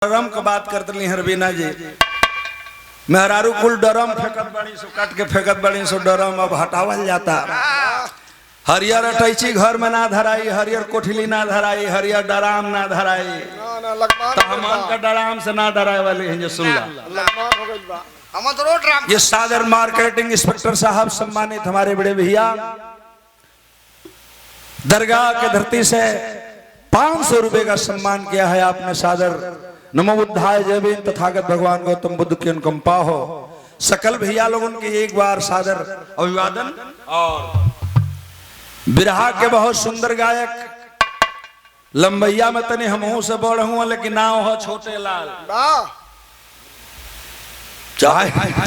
Durham का बात करते ली हरबीना जी मेहरारू कुल डरम फेंकत बड़ी सो काट के फेंकत बड़ी सो डरम अब हटावल जाता। हरियर अटैची घर में ना धराई, हरियर कोठली ना धराई, हरियर डराम ना धराई, तो हम का डराम से ना डराए वाले हैं जो सुन ला। ये सादर मार्केटिंग इंस्पेक्टर साहब सम्मानित हमारे बड़े भैया दरगाह के धरती से 500 रुपए का सम्मान किया है आपने। सादर नमो बुद्धाय जय भीम, तथागत भगवान गौतम बुद्ध की अनुकंपा हो। सकल भैया लोगों की एक बार सादर अभिवादन। और बिरहा के बहुत सुंदर गायक लंबैया में तने हमहू से बड़ हूं, लेकिन नाव हो छोटे लाल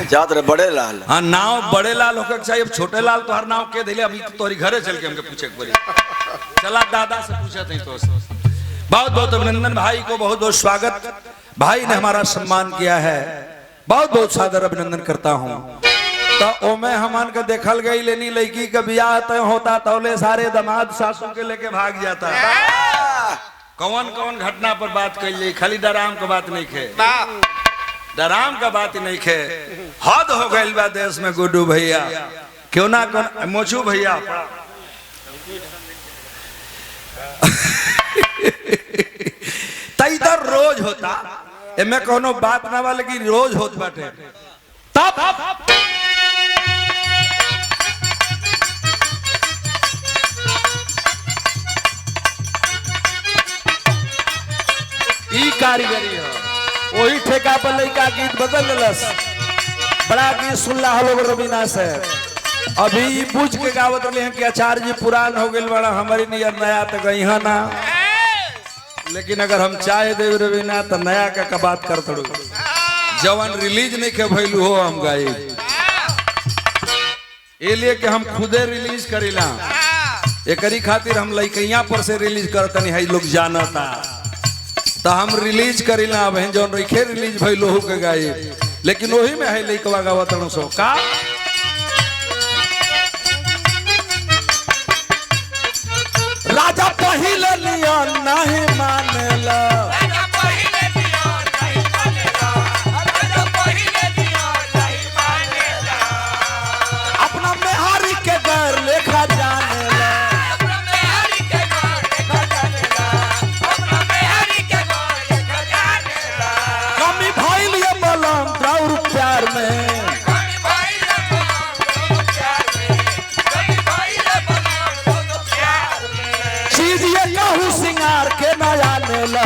जात रे बड़े लाल। हाँ नाव बड़े लाल होकर चाहिए। अब छोटे लाल तो हर नाव के दिले अभी तोरी घरे चल के हमके पूछे के पड़ी। चला दादा से पूछा थे तो बहुत बहुत अभिनंदन भाई को, बहुत बहुत स्वागत। भाई ने हमारा सम्मान किया है, बहुत बहुत सादर अभिनंदन करता हूँ। तो ओमे हमन का देखल गई लेनी लड़की का ब्याह तय होता तौले सारे दामाद सासू के लेके भाग जाता। कौन कौन घटना पर बात कर खाली डराम का बात नहीं खे, डराम का बात नहीं खे। हद हो गई बा देश में गुड्डू भैया, क्यों ना कौन मोचू भैया इधर रोज होता एमे कोनो बात ना वाले की रोज होत बाटे। तब ई कारीगरी है, वही ठेका पर लड़का गीत बदल लस। बड़ा गीत सुनला हलो रवीना से अभी पूछ के गावत रहे हैं कि आचार्य जी पुरान हो गए बड़ा हमारी नियर नया तो गई है ना। लेकिन अगर हम चाहे देव रवीना तो नया का बात कर तड़ू जवन रिलीज नहीं के भैलू हो हम गाई ये लिए कि हम खुदे रिलीज करीला। एकरी खातिर हम लइकैया पर से रिलीज करतनी है लोग जानता तो हम रिलीज करीला। अब जौन रखे रिलीज भैलू हो के गाई, लेकिन वही में है लइकवा गावत सो का राजा पहिले लिया नहीं मानेला, अपना मेहारी के घर लेखा जानेला, कमी भइल ये बलम द्रौर प्यार में, सिंगार के नया नेला।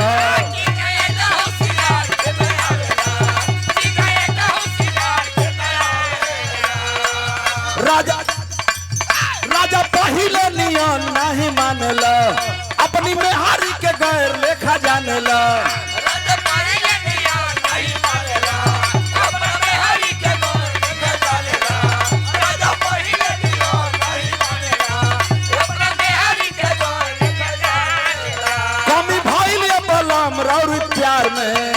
राजा राजा पहिले नियन नहीं मानेला, अपनी मेहारी के गैर लेखा जानेला। प्यार में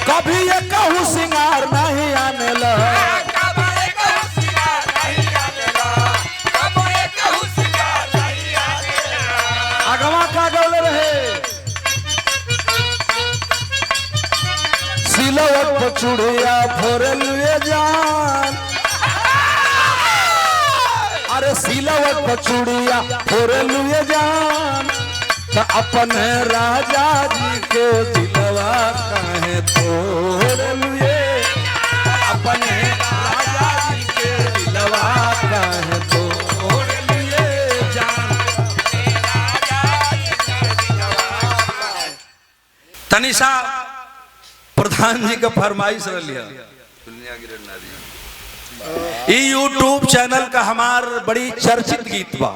कभी ये कहूँ सिंगार नहीं आने ला, अगवा का गौल रहे सिलवट पचुड़िया फोरल जान, अरे सिलवट पचुड़िया फोरलुए जान, तो अपने राजा जी के दिलवा कहे तोड़लुए, अपने राजा जी के दिलवा कहे तोड़लुए जान। तनिषा प्रधान जी का फरमाइश लिया यूट्यूब चैनल का हमार बड़ी चर्चित गीत बा।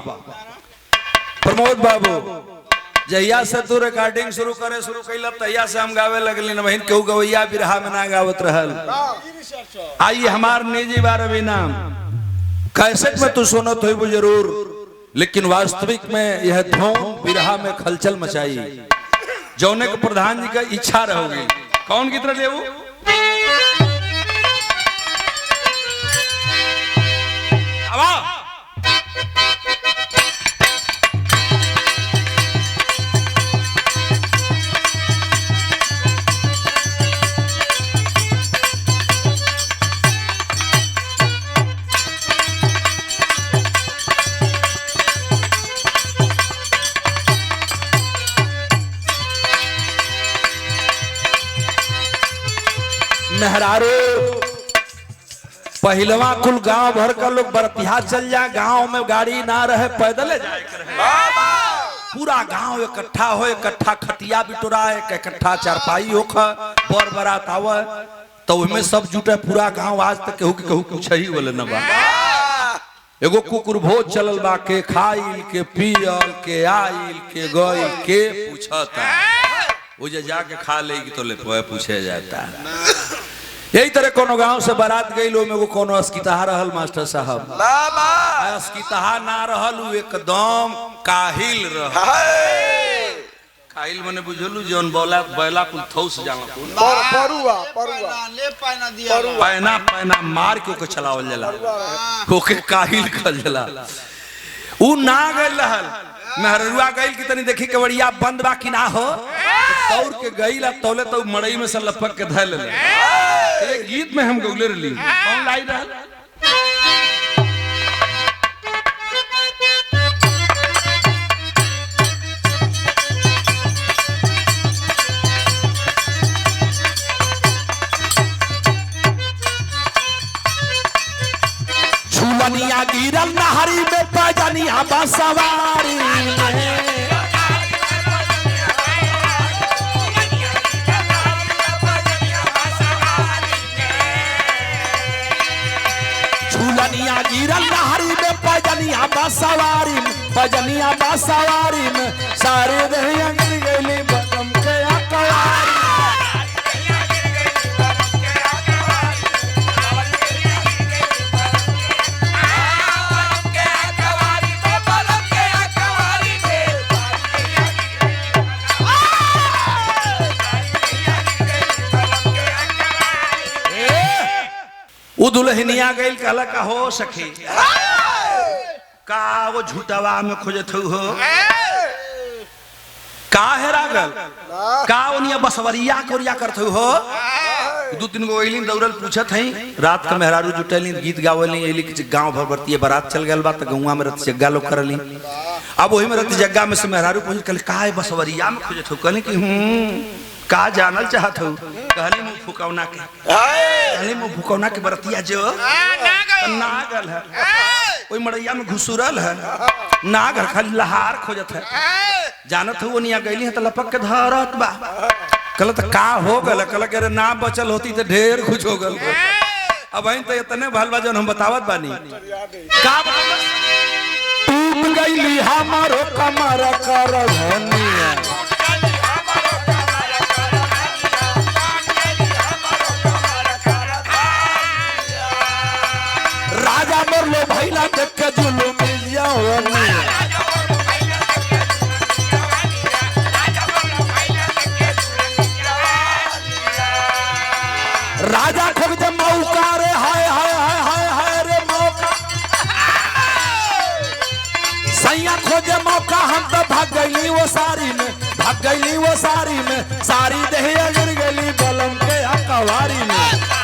प्रमोद बाबू जहिया से तू रिकॉर्डिंग शुरू कैला तहिया से हम गावे लगली, न केहू गवैया बिरहा में ना गावत रहल। आई हमार निजी बार अभी नाम कैसेट में तू सुनत हो जरूर, लेकिन वास्तविक में यह धूम बिरहा में खलचल मचाई जौने को प्रधान जी का इच्छा रहोगी। कौन गीत रहे वो मेहरारू पहलवा कुल गांव भर का लोग बरतिहा चल जाए, गांव में गाड़ी ना रहे, पैदल जाए पूरा गांव इकट्ठा हो, इकट्ठा खटिया बिटोरा है, इकट्ठा चारपाई हो, बर बरात आवे तो उसमें सब जुटे पूरा गांव। आज तक केहू के केहू कुछ ही बोले न बा। एगो कुकुर भोज चलल बा, के खाइल के पियल के आइल के गइल के पूछता, वो जे जाके खा लेगी तो ले पूछे जाता। यही तरह कोनो गांव से बारात गई, में कोनो अस्कितहा रहल मास्टर साहब, अस्कितहा ना रहल, एकदम काहिल रहल। काहिल मने बुझलू जौन बोला बैला कुल थौस जाला परुआ ले पाना दिया पैना पैना मार के ओके चलावल जाला, ओके काहिल कहल जाला। उ ना गइल रहल, मेहरुआ गइल कि तनी देखी कवड़िया बंद बा कि ना हो, दौड़ के गइल तौले तो मड़ई में से लपक के धैल ले। एक गीत में हम गौले रही, कौन लाई रहल? झूलनिया गिरल नहरी में पैजनिया बसवारी झूलनिया गिरल नहरी में पैजनिया बसवारी में, पैजनिया बसवारी में सारे दहिया गिर गइली बदम के अकवारी। वो दुल्हनिया गइल कहला का हो सखी का वो झूठवा में खोजत हो, का हेरा गल का ओनिया बसवरिया कोरिया करत हो। दू तीन गो अइलिन दौड़ल पूछत हई, रात का मेहरारू जुटलिन गीत गावलिन, अइली कि गांव भर बरतिए बारात चल गल बा त गौवा में रत जग्गा लोग करलिन। अब वही में रत जग्गा में से मेहरारू पूछ कहले का बसवरिया में खोजत हो, कहले कि का जानल चाहत हो, कहली मुंह फुकौना के, कहली मुंह फुकौना के बरतिया जो नागल है ओई मड़ैया में घुसुरल है, नागर खाली लहार खोजत है। जानत हो ओनिया गइली है त लपक के धरत बा। कहल त का हो गल, कहल के रे ना बचल होती त ढेर कुछ हो गल। अब तो इतने भल बा जन हम बतावत बानी का टूट गइली हमारो कमर कर धनिया, राजा मोरले भैला देख के जुलूम जवानी, राजा खोज मौका रे, हाय हाय हाय हाय हाय रे मौका, सैया खोजे मौका, हम तो भाग गइली वो सारी में, भाग गइली वो सारी में, सारी देह गिर गइली बलम के अकवारी में।